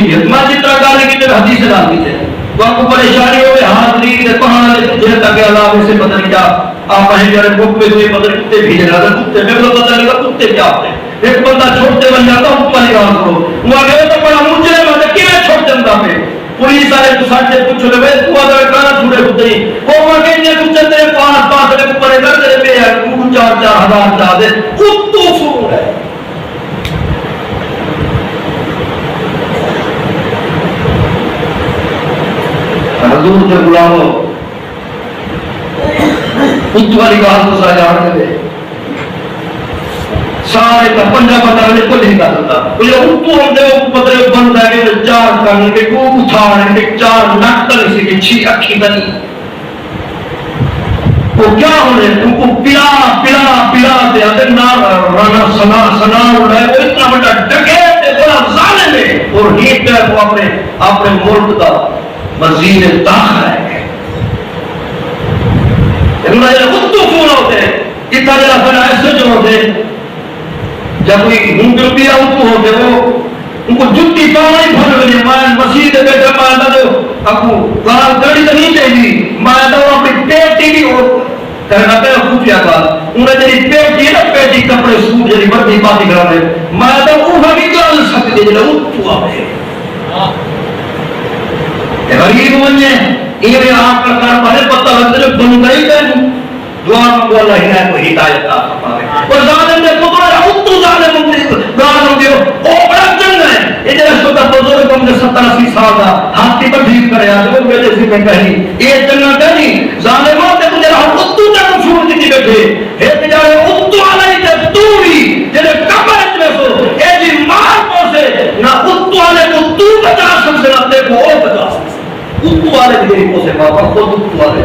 ہے. میں جتنا گانے کی طرح حدیث ڈالتی تھے تو آپ کو پریشانی ہوئے حاضری کہاں جن تک اللہ سے پتہ نہیں کیا آپ ہیں جڑے بک میں کوئی پتہ نہیں کتے بھیجے رہا کتے میں تو پتہ نہیں کتے کیا ہوتے ایک بندہ چھوڑتے بن جاتا ہوں پانی گاہ کرو وہ آگے تو بڑا مجھے میں کہ چھوڑ جاتا پہ پولیس والے تو ساڈے پوچھ لے بھائی تو اگر کانا چھوڑے ہوتے ہی وہ کہ یہ کچھ تیرے پاس دے اوپر کر تیرے پہ ہے 4,000 چاہ دے کتو سو ہے. حضور کے غلاموں کتو والی بات کو سارے جان کے دے سارے کا پنجا بندہ نے کوئی نہیں کر سکتا وہ اتو ہم دے پترے بند ہے کہ 4 کرنے کے کو اٹھانے کے 4 نقل سے کہ 6 اکھی دنی وہ کیا ہونے ان کو پلا دے آتے نا رانا سنا ہو رہا ہے وہ اتنا بڑا ڈکیت ہے بڑا ظالم ہے اور نیٹ ہے وہ اپنے ملک کا وزیر داخلہ ہے. انہوں نے اتو فون ہوتے ہیں اتنا جلہ فینا ایسے جو ہوتے ہیں جب کوئی ممکن بھی اتو ہوتے وہ ان کو جتی پاؤں ہی بھر گئی میں مسیح دے بیٹھے میں دے اپو کار گڑی تو نہیں چاہیے میں دے اپنی پیٹی بھی ہو کرنا پہ خوفیہ بات انہیں جنہی پیٹی ہے نا پیٹی کپڑے سوٹ جنہی بڑی پاتی کرا دے میں دے اوہا بھی گل سکتے جنہی اتو آئے غریب بننے یہ آپ کا کار پہلے پتہ لگتا ہے بندائی پہنو دعا کو اللہ ہی کو ہدایت عطا فرمائے اور ظالم نے پتہ ہے اتو ظالم گانا دیو او بڑا جنگ ہے یہ جیسے سوتا بزرگ ہم نے 70-80 سال کا ہاتھی پر ڈھیل کرے آتے وہ میرے سے میں کہیں یہ جنگ کہیں ظالمات نے مجھے رہا اتو تک چھوڑ دیتی بیٹھے ایک جارے اتو آلائی تے توڑی جنہیں کمر میں سو اے جی مار کو سے نہ اتو آلے کو تو بچا سکتے نہ تے کو او بچا سکتے اتو آلے دیکھو سے بابا خود اتو آلے